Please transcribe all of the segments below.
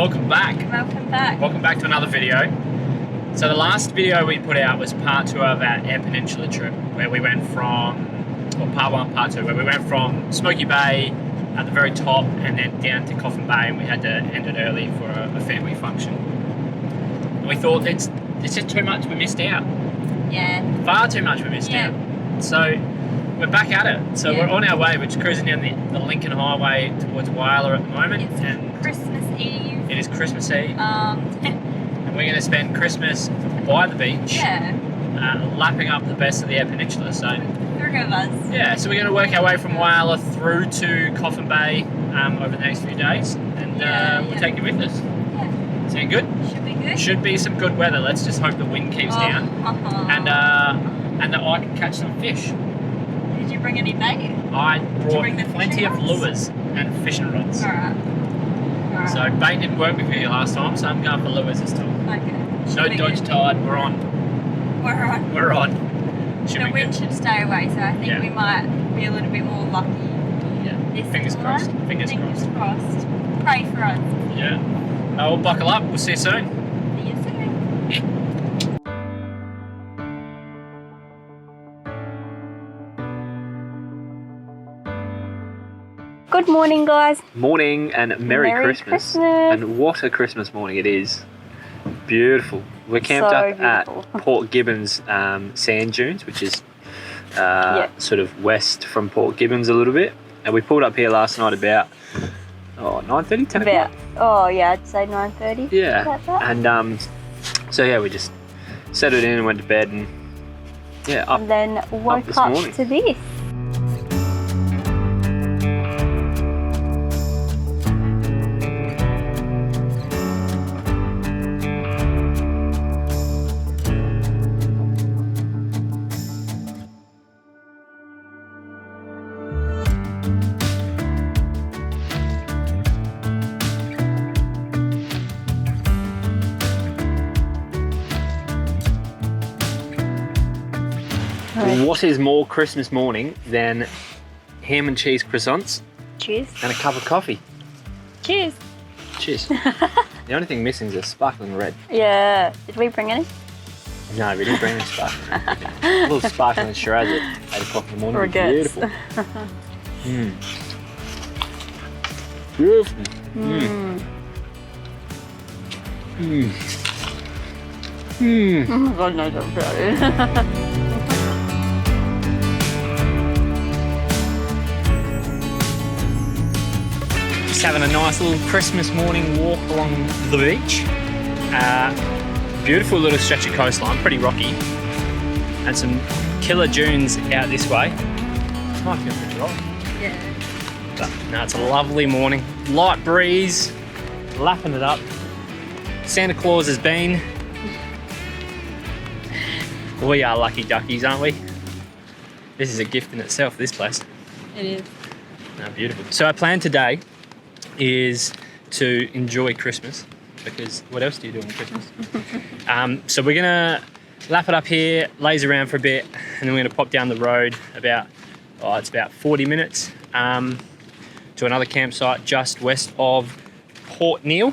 Welcome back. Welcome back. Welcome back to another video. So the last video we put out was part 2 of our Eyre Peninsula trip, where we went from, well, part 1, part 2, where we went from Smoky Bay at the very top and then down to Coffin Bay, and we had to end it early for a family function. And we thought it's just too much we missed out. Yeah. Far too much we missed out. So we're back at it. So we're on our way. We're just cruising down the Lincoln Highway towards Wyler at the moment. It's Christmas Eve. It is Christmas Eve. And we're going to spend Christmas by the beach. Yeah. Lapping up the best of the Eyre Peninsula. So 3 of us. yeah, so we're going to work our way from Wyler through to Coffin Bay over the next few days, and we'll take you with us. Yeah. Sound good? Should be good. Should be some good weather. Let's just hope the wind keeps down, and that I can catch some fish. Did you bring any bait? I brought bring the plenty of fishing rods? lures and fishing rods. Alright. So bait didn't work with me last time, so I'm going for lures this time. Okay. No dodge tide. We're on. We're on. We're on. Should The be wind good. should stay away, so I think we might be a little bit more lucky. Yeah. This Fingers time. crossed. Fingers crossed. Pray for us. Yeah. We'll buckle up. We'll see you soon. See you soon. Good morning, guys. Morning and Merry Christmas. And what a Christmas morning it is. Beautiful. We're camped up at Port Gibbons sand dunes, which is sort of west from Port Gibbons a little bit. And we pulled up here last night about 9:30, 10 o'clock? Oh yeah, I'd say 9:30. Yeah. About that. And so yeah, we just settled in and went to bed, and up. And then woke this up morning. to this. What is more Christmas morning than ham and cheese croissants Cheers. and a cup of coffee? Cheers. Cheers. The only thing missing is a sparkling red. Yeah. Did we bring any? No, we didn't bring any sparkling. A little sparkling Shiraz at 8 o'clock in the morning. Would be beautiful. Beautiful. Oh my god, no, don't put it. Just having a nice little Christmas morning walk along the beach. Beautiful little stretch of coastline, pretty rocky. And some killer dunes out this way. Might feel pretty rocky. Yeah. But no, it's a lovely morning. Light breeze, lapping it up. Santa Claus has been. We are lucky duckies, aren't we? This is a gift in itself, this place. It is. No, beautiful. So our plan today is to enjoy Christmas, because what else do you do on Christmas? So we're gonna lap it up here, laze around for a bit, and then we're gonna pop down the road about 40 minutes to another campsite just west of Port Neal.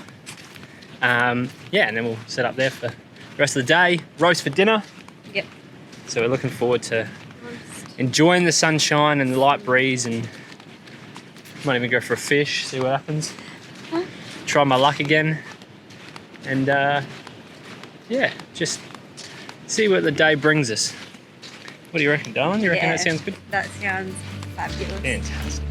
And then we'll set up there for the rest of the day. Roast for dinner. Yep. So we're looking forward to enjoying the sunshine and the light breeze, and might even go for a fish, see what happens. Try my luck again, and just see what the day brings us. What do you reckon, darling? You reckon that sounds good? That sounds fabulous. Fantastic.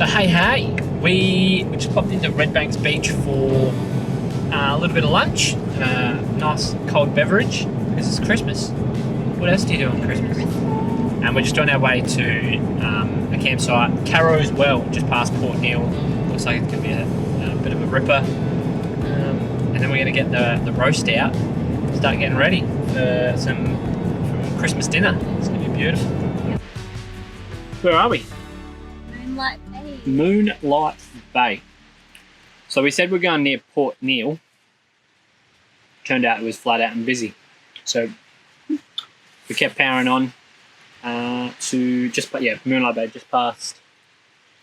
So hey, we just popped into Red Banks Beach for a little bit of lunch, nice cold beverage, because it's Christmas. What else do you do on Christmas? And we're just on our way to a campsite, Carrow's Well, just past Port Neal. Looks like it's going to be a bit of a ripper. And then we're going to get the roast out, start getting ready for some Christmas dinner. It's going to be beautiful. Yep. Where are we? Moonlight Bay. Moonlight Bay. So we said we're going near Port Neal. Turned out it was flat out and busy. So we kept powering on to Moonlight Bay, just past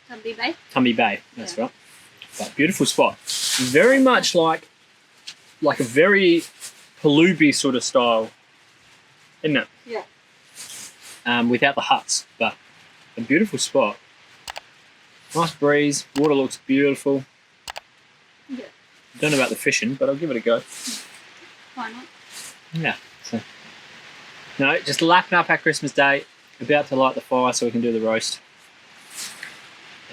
Tumby Bay. Tumby Bay, that's right. But beautiful spot. Very much like a very Palubi sort of style, isn't it? Yeah. Without the huts, but a beautiful spot. Nice breeze, water looks beautiful. Yeah. Don't know about the fishing, but I'll give it a go. Why not? Yeah. So, no, just lapping up our Christmas day, about to light the fire so we can do the roast.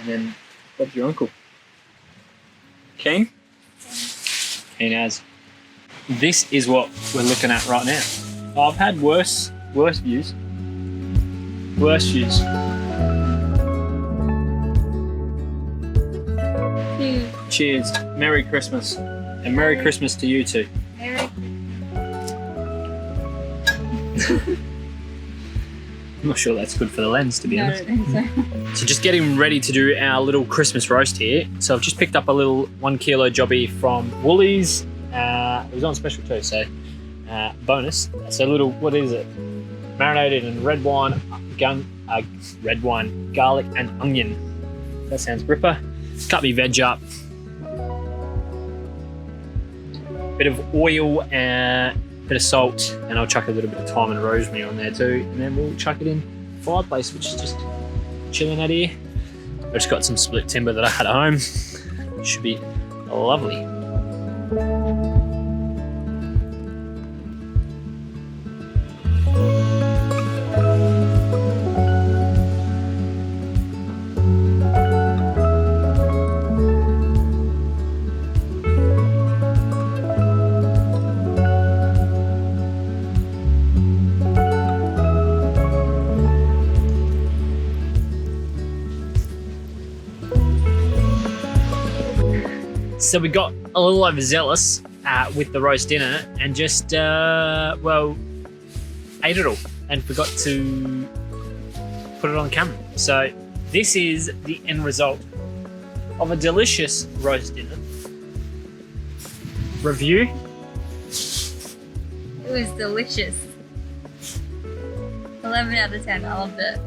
And then, Bob's your uncle. Keen? Keen as. This is what we're looking at right now. I've had worse views. Worse views. Cheers. Merry Christmas. And Merry Christmas to you too. Merry I'm not sure that's good for the lens, to be No, I honest. don't think so. So just getting ready to do our little Christmas roast here. So I've just picked up a little 1 kilo jobby from Woolies. It was on special too, so bonus. So a little, what is it? Marinated in red wine, garlic and onion. That sounds ripper. Cut me veg up. Bit of oil and bit of salt, and I'll chuck a little bit of thyme and rosemary on there too, and then we'll chuck it in the fireplace, which is just chilling out here. I've just got some split timber that I had at home. Should be lovely. So we got a little overzealous with the roast dinner and just, ate it all and forgot to put it on camera. So this is the end result of a delicious roast dinner. Review? It was delicious. 11 out of 10. I loved it.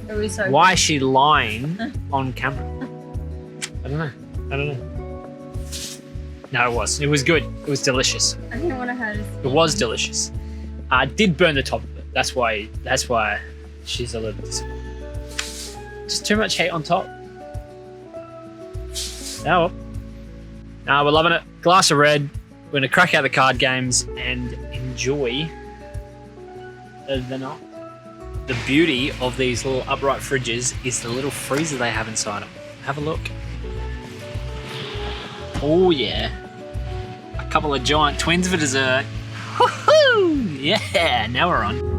It was so Why is she lying on camera? I don't know. No, it was. It was good. It was delicious. I didn't want to hurt us. It was delicious. I did burn the top of it. That's why she's a little disappointed. Just too much hate on top. Oh well. No, we're loving it. Glass of red. We're gonna crack out the card games and enjoy the night. The beauty of these little upright fridges is the little freezer they have inside them. Have a look. Oh yeah. A couple of giant twins for dessert. Woohoo! Yeah, now we're on.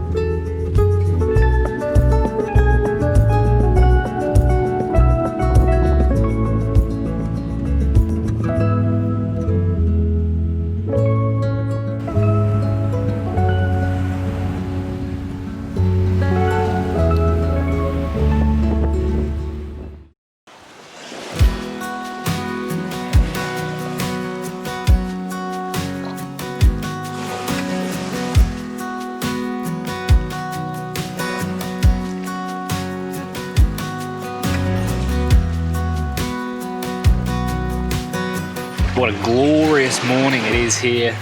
What a glorious morning it is here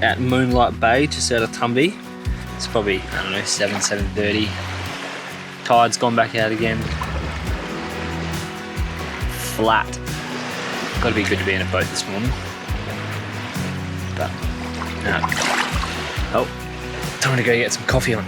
at Moonlight Bay, just out of Tumby. It's probably, 7:30. Tide's gone back out again. Flat. Gotta be good to be in a boat this morning. But, time to go get some coffee on.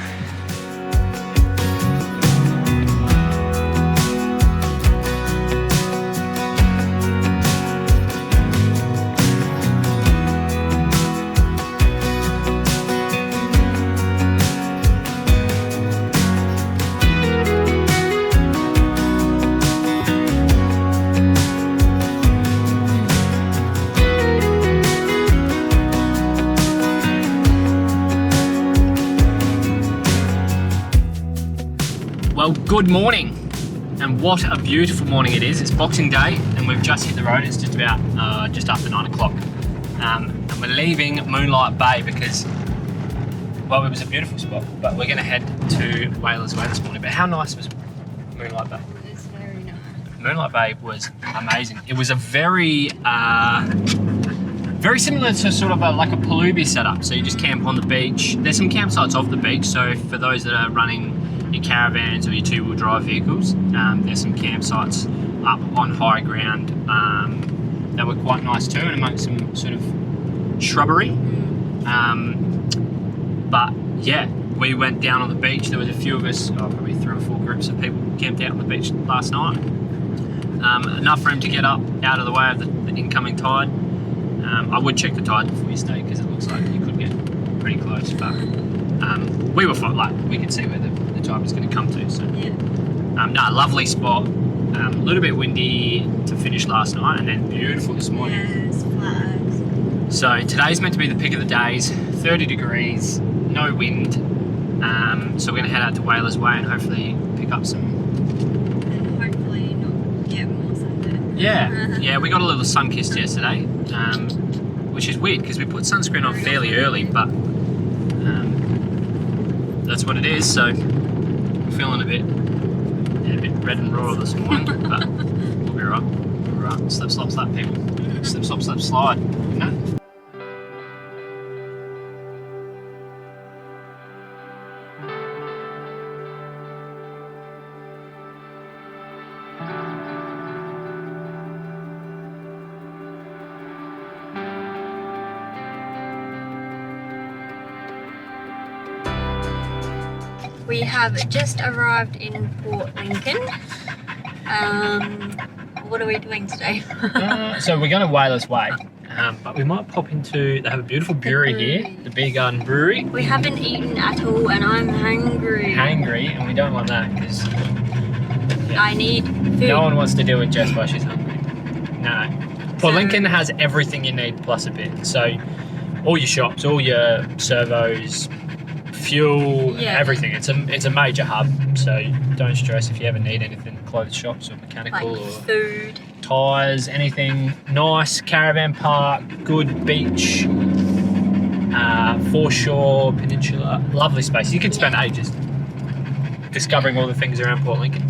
Good morning, and what a beautiful morning it is. It's Boxing Day, and we've just hit the road. It's just about just after 9 o'clock, and we're leaving Moonlight Bay because, well, it was a beautiful spot. But we're going to head to Whalers Way this morning. But how nice was Moonlight Bay? It was very nice. Moonlight Bay was amazing. It was a very similar to sort of like a Palubi setup. So you just camp on the beach. There's some campsites off the beach. So for those that are running your caravans or your two-wheel drive vehicles, there's some campsites up on high ground that were quite nice too, and amongst some sort of shrubbery. But yeah, we went down on the beach. There was a few of us, probably 3 or 4 groups of people camped out on the beach last night. Enough room to get up out of the way of the incoming tide. I would check the tide before you stay because it looks like you could get pretty close, but we were fine. Like, we could see where the tide was going to come to. So Yeah. no, lovely spot. A little bit windy to finish last night, and then beautiful this morning. Yes, flags. So today's meant to be the pick of the days. 30 degrees, no wind. So we're going to head out to Whalers Way and hopefully pick up some. And hopefully not get more sunburn. Yeah, we got a little sun kissed yesterday, which is weird because we put sunscreen on fairly early, but that's what it is. So I'm feeling a bit red and raw this morning, but we'll be right. We're right. Slip, slop, slap, people. Slip, slop, slap, slide. You know? We have just arrived in Port Lincoln. What are we doing today? So we're going to Whalers Way, but we might pop into. They have a beautiful brewery here, the Beer Garden Brewery. We haven't eaten at all, and I'm hungry. Hungry, and we don't want that because I need food. no one wants to deal with Jess while she's hungry. No. Port Lincoln has everything you need plus a bit. So all your shops, all your servos, fuel, Yeah. everything. It's a major hub, so don't stress if you ever need anything. Clothes shops or mechanical like or food. tyres, anything. Nice caravan park, good beach, foreshore, peninsula, lovely space. You could spend ages discovering all the things around Port Lincoln.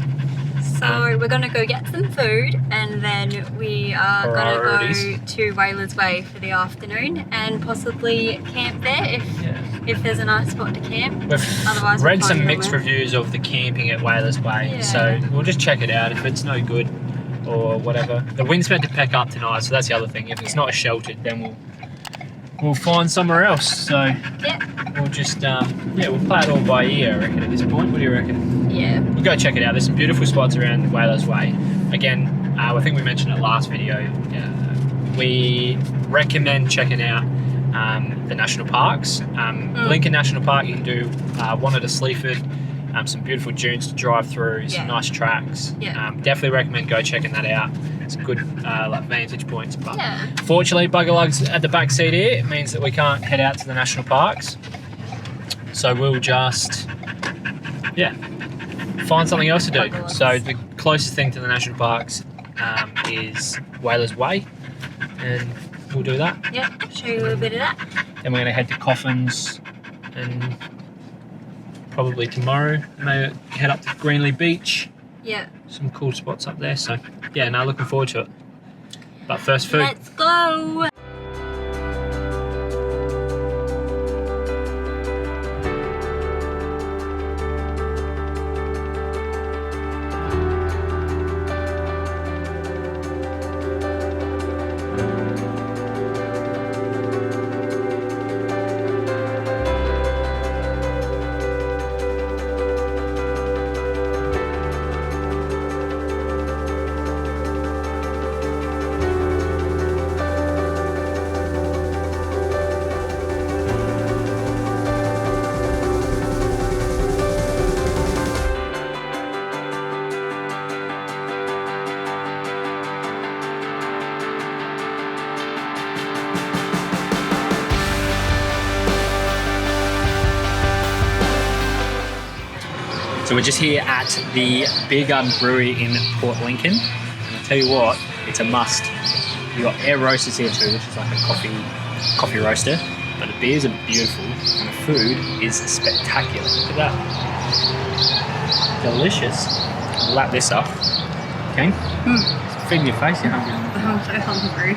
So we're gonna go get some food, and then we are gonna Priorities. go to Whalers Way for the afternoon, and possibly camp there if there's a nice spot to camp. We've Otherwise, read we'll some find mixed somewhere. reviews of the camping at Whalers Way, Yeah. so we'll just check it out. If it's no good or whatever, the wind's meant to pick up tonight, so that's the other thing. If it's not sheltered, then we'll find somewhere else. So Yeah. we'll just we'll play it all by ear, I reckon, at this point. What do you reckon? Yeah. We'll go check it out. There's some beautiful spots around Whalers Way. Again, I think we mentioned it last video. We recommend checking out the national parks. Lincoln National Park, you can do one at a Sleaford, some beautiful dunes to drive through, some Yeah. nice tracks. Yeah. Definitely recommend go checking that out. It's good like vantage points. But Yeah. fortunately, bugger lugs at the back seat here. It means that we can't head out to the national parks. So we'll just find something else to do. Bugger lugs. So the closest thing to the national parks is Whalers Way, and we'll do that. Yeah. Show you a little bit of that. Then we're going to head to Coffins, and probably tomorrow maybe head up to Greenley Beach. Yeah. Some cool spots up there. So yeah, no, looking forward to it. But first, food. Let's go. So we're just here at the Beer Garden Brewery in Port Lincoln. And I'll tell you what, it's a must. You've got air roasters here too, which is like a coffee roaster. But the beers are beautiful and the food is spectacular. Look at that. Delicious. I'll lap this up. Okay? Feeding your face, you're hungry. I'm so hungry.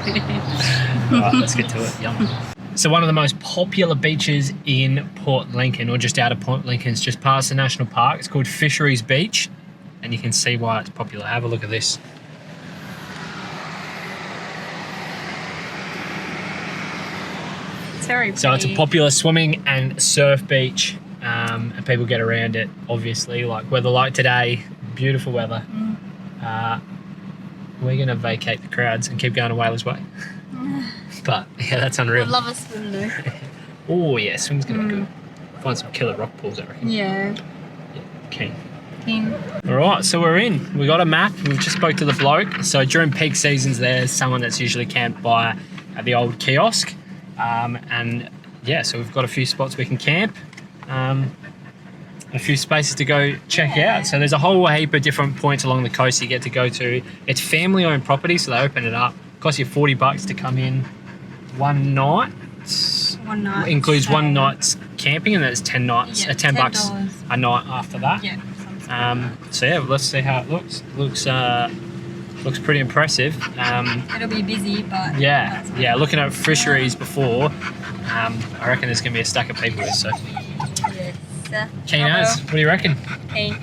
Alright, let's get to it. Yum. So one of the most popular beaches in Port Lincoln, or just out of Port Lincoln, is just past the national park. It's called Fisheries Beach, and you can see why it's popular. Have a look at this. It's very pretty. So it's a popular swimming and surf beach, and people get around it, obviously. Like weather like today, beautiful weather. We're going to vacate the crowds and keep going to Whalers Way. But yeah, that's unreal. I'd love a swim though. Oh yeah, swim's going to be good. Find some killer rock pools, I reckon. Yeah. Keen. Keen. Alright, so we're in. We got a map. We just spoke to the bloke. So during peak seasons, there's someone that's usually camped by at the old kiosk. And yeah, so we've got a few spots we can camp. A few spaces to go check out. So there's a whole heap of different points along the coast you get to go to. It's family-owned property, so they open it up. Costs you $40 to come in one night. One night. Includes one night's camping, and there's 10 nights. Yeah, $10 a night after that. Yeah. So yeah, let's see how it looks. Looks pretty impressive. It'll be busy, but Yeah. Looking at fisheries before, I reckon there's gonna be a stack of people there. So yes. keen as. What do you reckon? Keen.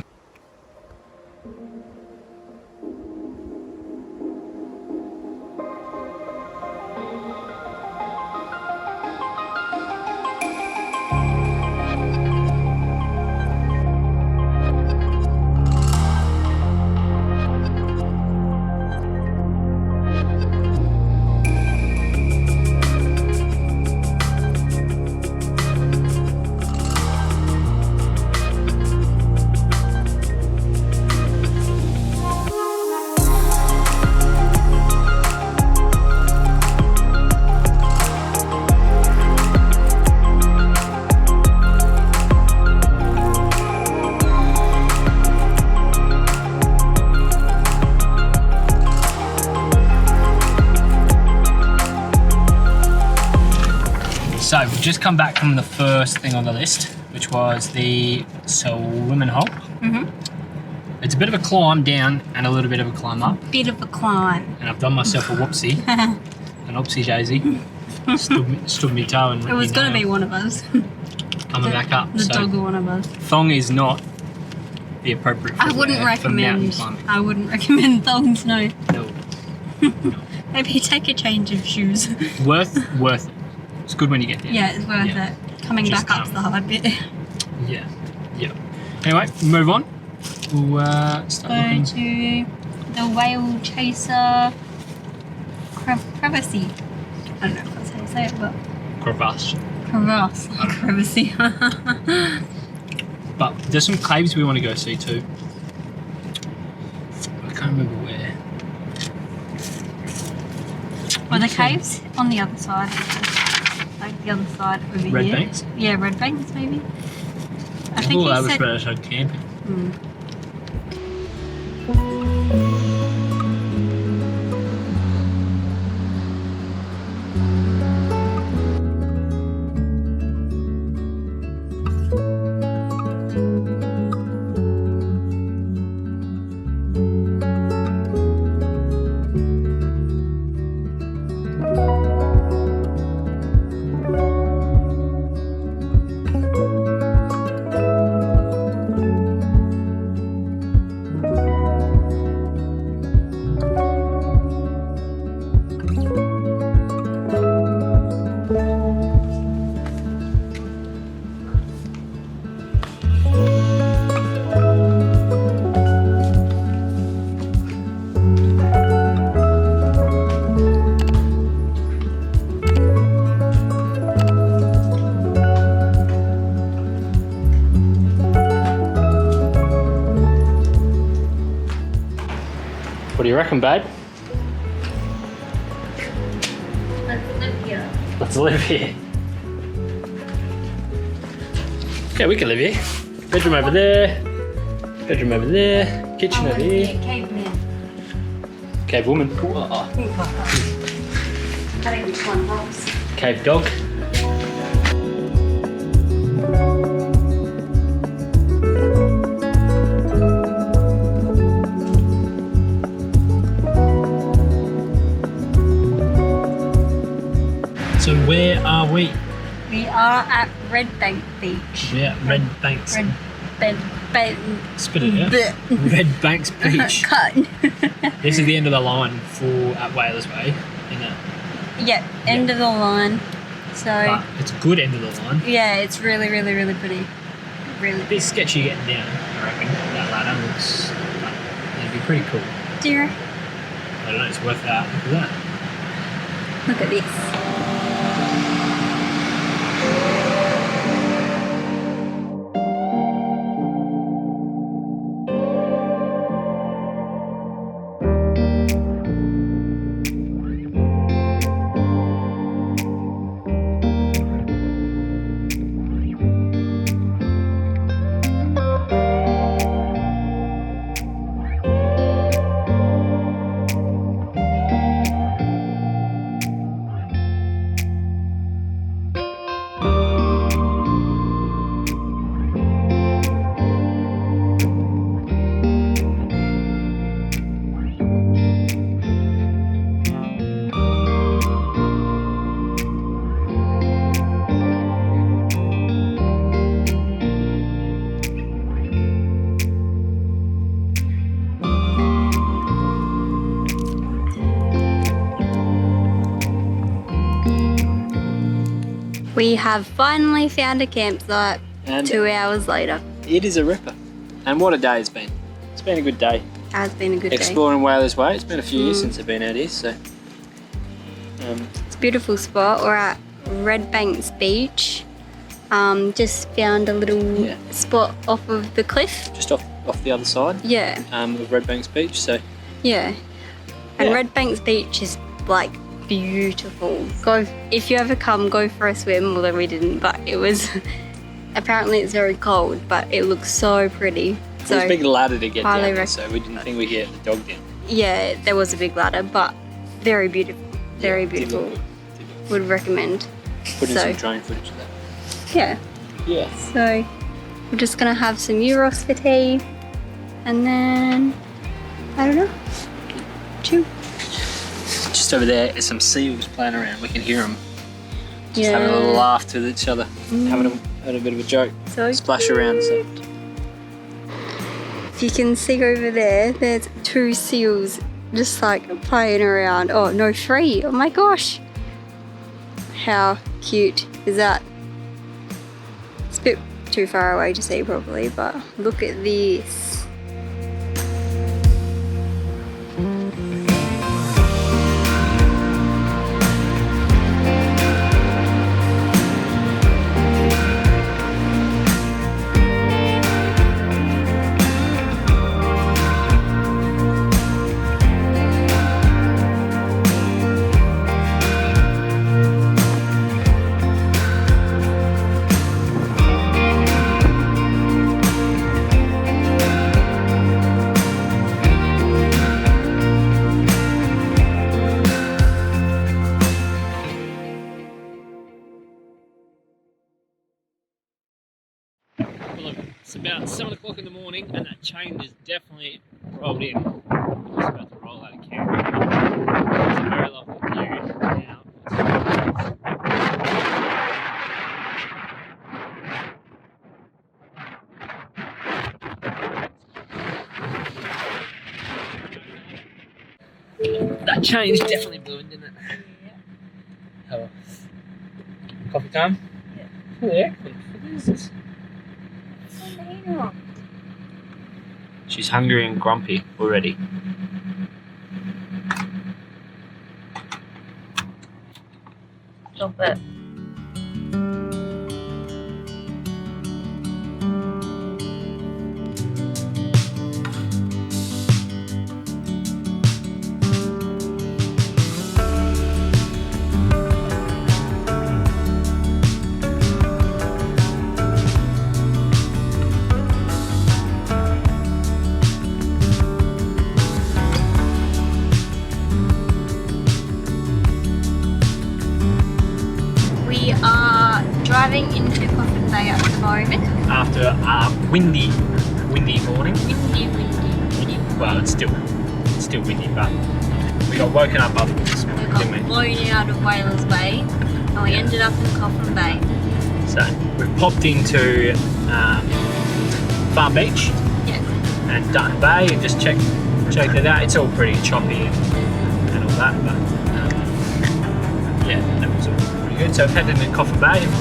So we've just come back from the first thing on the list, which was the swimming hole. It's a bit of a climb down and a little bit of a climb up. Bit of a climb. And I've done myself a whoopsie, an oopsie daisy. Stood me toe and It was going to be one of us. coming back up. The dog or one of us. Thong is not the appropriate. I wouldn't for mountain recommend. climbing. I wouldn't recommend thongs. No. No. Maybe take a change of shoes. Worth it. It's good when you get there. Yeah, it's worth it. Coming Just, back up's the hard bit. Yeah. Anyway, move on. We'll start Go looking. to the whale chaser crevasse. I don't know if that's how you say it, but Crevasse. crevasse. But there's some caves we want to go see too. I can't remember where. Well, the caves on the other side. Like the other side over here. Red Banks? Yeah, Red Banks maybe. I think Oh, he that was said. better outside camping. What do you reckon, babe? Let's live here. Let's live here. Okay, we can live here. Bedroom over there. Bedroom over there, kitchen over here. Caveman. Cave woman. I think which one helps. Cave dog. So where are we? We are at Red Bank Beach. Yeah, Red Banks. Bank. Spit it out. Red Banks Beach. Cut. This is the end of the line for at Whalers Bay, isn't it? Yep, end of the line. So But it's a good end of the line. yeah, it's really pretty. Really. A bit sketchy getting down, I reckon. That ladder looks like it'd be pretty cool. Dear, I don't know, it's worth that. Look at that. look at this. We have finally found a campsite And 2 hours later. it is a ripper. And what a day it's been. It's been a good day. Has been a good day. Exploring Whalers Way. It's been a few years since I've been out here, so. It's a beautiful spot. We're at Red Banks Beach. Just found a little spot off of the cliff. Just off the other side Yeah, of Red Banks Beach, so. yeah. And Yeah. Red Banks Beach is like beautiful. Go if you ever come, go for a swim. Although we didn't, but it was. Apparently it's very cold, but it looks so pretty. It was a big ladder to get highly down there, so we didn't think we'd get the dog down. Yeah, there was a big ladder, but very beautiful. Very Did look beautiful. good. Did look Would recommend. good. Put in So- some drone footage of that. Yeah. Yeah. So we're just gonna have some euros for tea, and then I don't know. Chill. Just over there is some seals playing around. We can hear them. Just having a little laugh with each other, having a bit of a joke, So splash around. So. if you can see over there, there's 2 seals just like playing around. Oh no, 3. Oh my gosh. How cute is that? It's a bit too far away to see probably, but look at this. Look, it's about 7 o'clock in the morning and that chain is definitely rolled in. I'm just about to roll out of camera. It's a very lovely view now. That change definitely blew in, didn't it? Yeah. Oh. Coffee time? Yeah. Oh, the aircon. What is this? She's hungry and grumpy already. Stop it. driving into Coffin Bay at the moment. After a windy morning. Windy. Well, it's still windy, but we got woken up this morning, We got didn't we? blown out of Whalers Bay and we ended up in Coffin Bay. So we've popped into Farm Beach Yeah. and Dutton Bay and just checked it out. It's all pretty choppy and all that, but yeah, that was all pretty good. So we've headed into Coffin Bay and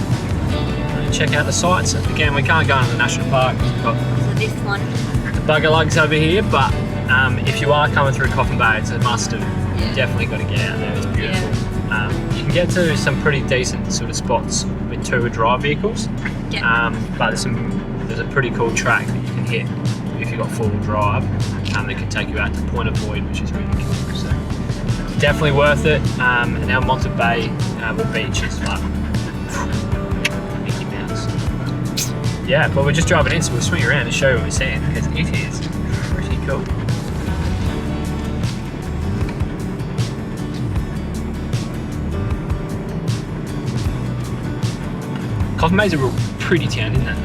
check out the sights. Again, we can't go into the national park because we've got So this one. the bugger lugs over here, but if you are coming through Coffin Bay, it's a must have. Yeah. You definitely got to get out there. It's beautiful. You can get to some pretty decent sort of spots with two-wheel drive vehicles, Yeah. but there's a pretty cool track that you can hit if you've got four-wheel drive, that can take you out to Point of Void, which is really cool. So definitely worth it. And now Moonlight Bay, beach is like Mickey Mouse. Yeah, but we're just driving in, so we'll swing around and show you what we're seeing because it is pretty cool. Coffin Bay's a real pretty town, isn't it?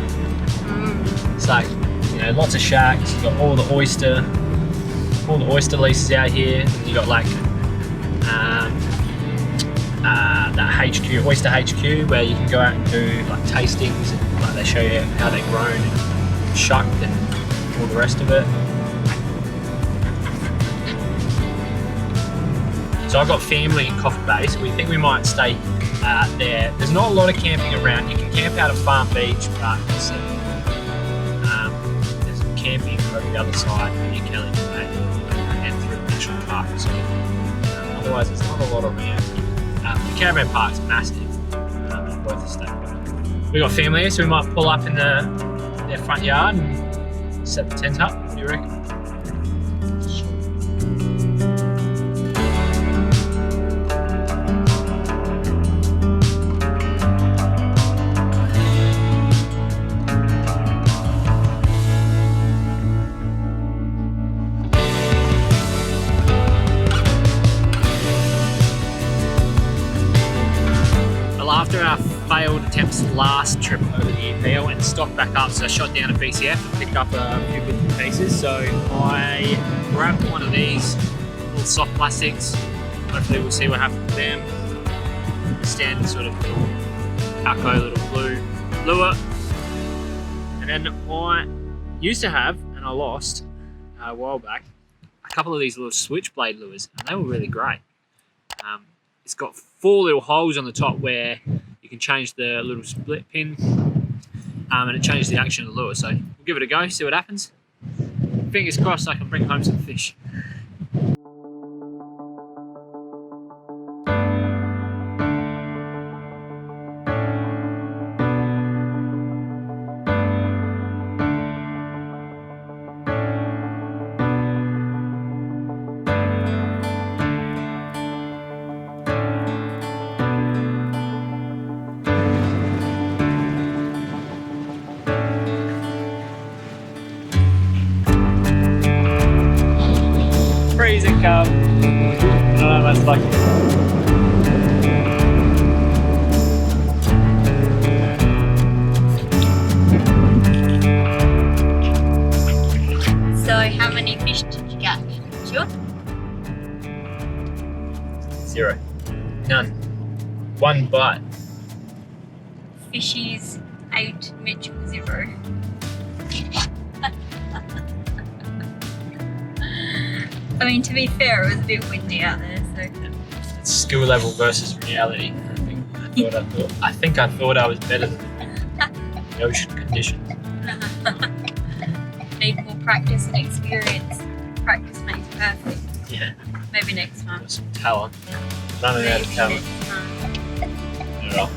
It's like, lots of shacks. You've got all the oyster leases out here. And you got like that HQ, oyster HQ, where you can go out and do like tastings and like they show you how they're grown and shucked and all the rest of it. So I've got family in Coffin Bay, so we think we might stay there. There's not a lot of camping around. You can camp out at Farm Beach, but there's camping over the other side near Kelly Bay and through the national park. So otherwise, there's not a lot around. The caravan park's massive, and worth a stay. We've got family here, so we might pull up in their front yard and set the tent up. What do you reckon? After our failed attempts last trip over the EP, I went and stocked back up, so I shot down a BCF and picked up a few bits and pieces. So I grabbed one of these little soft plastics. Hopefully we'll see what happens with them. Standard sort of little Alco little blue lure. And then I used to have, and I lost a while back, a couple of these little Switchblade Lures, and they were really great. It's got 4 little holes on the top where you can change the little split pin, and it changes the action of the lure. So we'll give it a go, see what happens. Fingers crossed I can bring home some fish. Freezing cold. I don't know, that's like. So how many fish did you get? Sure? 0. None. 1 bite. Fishies 8, Mitchell 0. I mean, to be fair, it was a bit windy out there, so. It's skill level versus reality. I think I thought I was better than the ocean conditions. Need more practice and experience. Practice makes perfect. Yeah. Maybe next time. Got some talent. Running out of Maybe talent. next time. Yeah.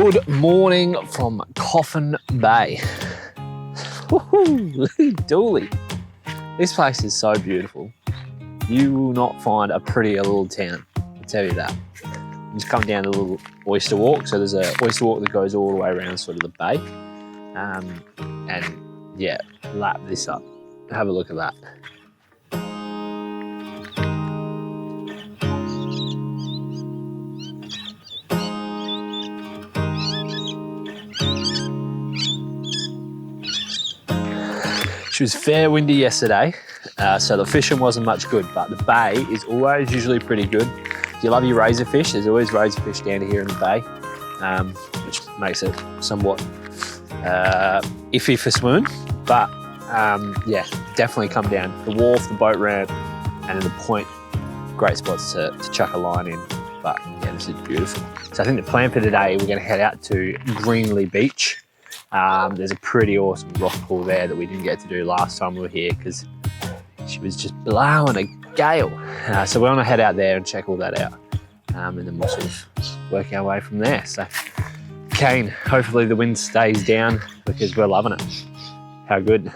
Good morning from Coffin Bay. Woohoo! Dooly. This place is so beautiful. You will not find a prettier little town, I'll tell you that. You just come down the little oyster walk. So there's an oyster walk that goes all the way around sort of the bay. And yeah, lap this up. Have a look at that. It was fair windy yesterday, so the fishing wasn't much good, but the bay is always usually pretty good. If you love your razor fish, there's always razor fish down here in the bay, which makes it somewhat iffy for swimming. But yeah, definitely come down. The wharf, the boat ramp, and then the point, great spots to chuck a line in. But yeah, this is beautiful. So I think the plan for today, we're gonna head out to Greenly Beach. There's a pretty awesome rock pool there that we didn't get to do last time we were here because she was just blowing a gale. So we want to head out there and check all that out. And then we'll sort of work our way from there. So keen, hopefully the wind stays down because we're loving it. How good.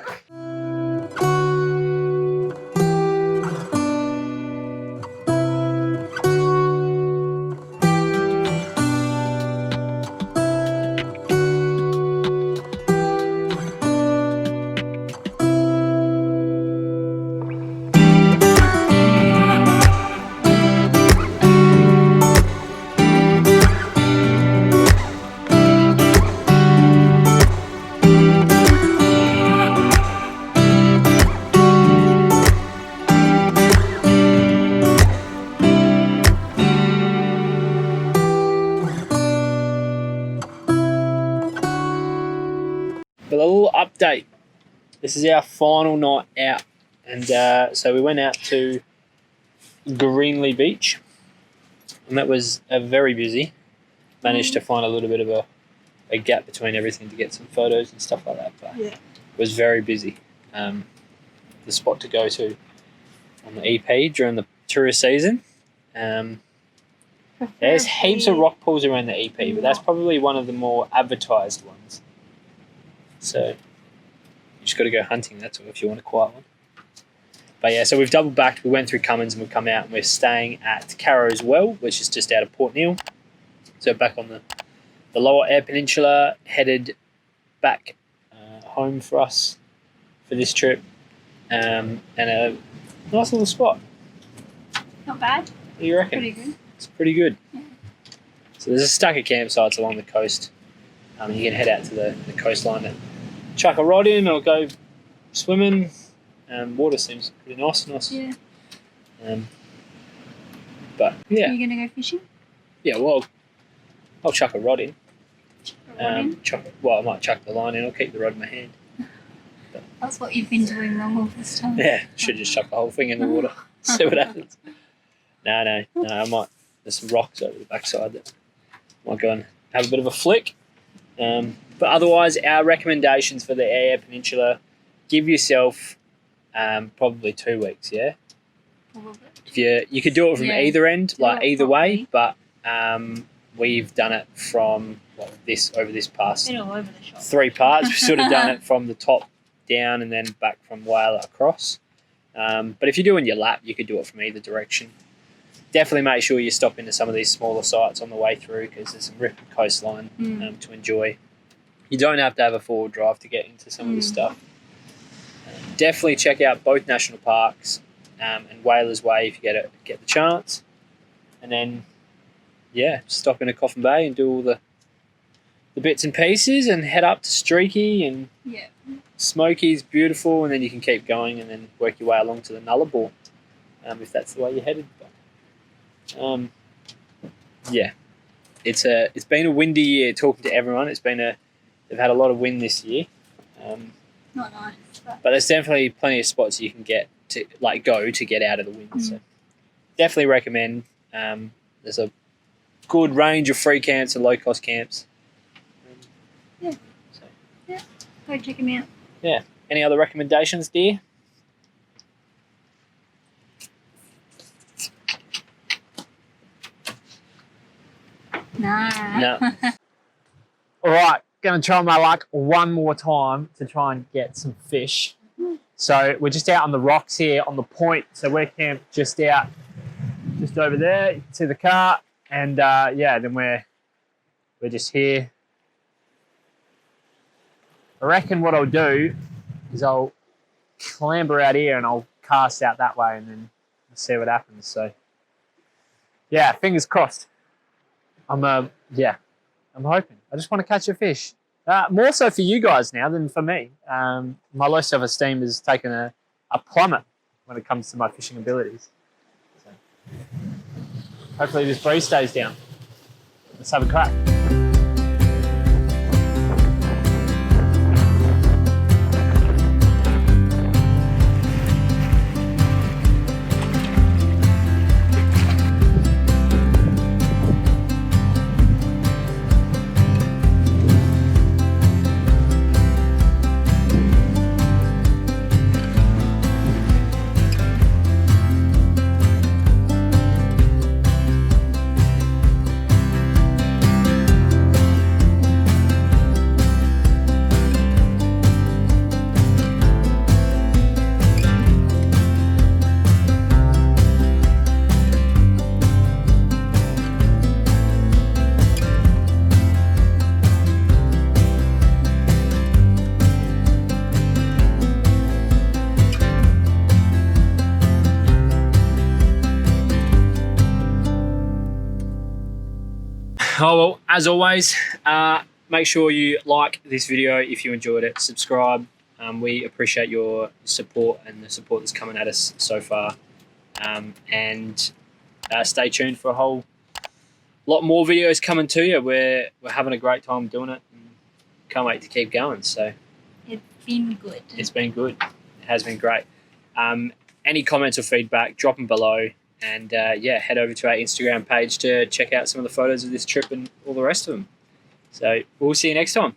A little update. This is our final night out, and so we went out to Greenly Beach, and that was very busy. Managed to find a little bit of a gap between everything to get some photos and stuff like that, but yeah, it was very busy. The spot to go to on the EP during the tourist season. There's heaps of rock pools around the EP, but that's probably one of the more advertised ones. So you just got to go hunting, that's all, if you want a quiet one. But yeah, so we've double backed. We went through Cummins and we've come out and we're staying at Carrow's Well, which is just out of Port Neal. So back on the Lower Eyre Peninsula, headed back home for us for this trip. And a nice little spot. Not bad. What do you reckon? Pretty good. It's pretty good. Yeah. So there's a stack of campsites along the coast. You can head out to the coastline and chuck a rod in or go swimming. Water seems pretty nice. Yeah. But yeah. Are you going to go fishing? Yeah, well, I'll chuck a rod in. I might chuck the line in. I'll keep the rod in my hand. That's what you've been doing all this time. Yeah, should just chuck the whole thing in the water. See what happens. No, I might. There's some rocks over the backside that I might go and have a bit of a flick. But otherwise, our recommendations for the Eyre Peninsula, give yourself probably 2 weeks, yeah? Probably. If you could do it from either end, like either way, but we've done it from over this past 3 parts. We've sort of done it from the top down and then back from Whaler across. But if you're doing your lap, you could do it from either direction. Definitely make sure you stop into some of these smaller sites on the way through because there's some ripping coastline to enjoy. You don't have to have a 4-wheel drive to get into some of this stuff. Definitely check out both national parks and Whalers Way if you get the chance. And then, yeah, stop into Coffin Bay and do all the bits and pieces and head up to Streaky and Smoky's beautiful, and then you can keep going and then work your way along to the Nullarbor if that's the way you're headed. Yeah, it's been a windy year. Talking to everyone, they've had a lot of wind this year. Not nice, but there's definitely plenty of spots you can get to go to get out of the wind. So definitely recommend. There's a good range of free camps and low cost camps. Go check them out. Yeah. Any other recommendations, dear? No. All right, going to try my luck one more time to try and get some fish. So we're just out on the rocks here on the point. So we're camped just over there. You can see the car, and yeah, then we're just here. I reckon what I'll do is I'll clamber out here and I'll cast out that way, and then we'll see what happens. So yeah, fingers crossed. I'm hoping. I just want to catch a fish. More so for you guys now than for me. My low self-esteem has taken a plummet when it comes to my fishing abilities. So hopefully this breeze stays down. Let's have a crack. Oh, well, as always, make sure you like this video if you enjoyed it. Subscribe. We appreciate your support and the support that's coming at us so far. And stay tuned for a whole lot more videos coming to you. We're having a great time doing it and can't wait to keep going. So It's been good. It's been good. It has been great. Any comments or feedback, drop them below. And yeah, head over to our Instagram page to check out some of the photos of this trip and all the rest of them. So we'll see you next time.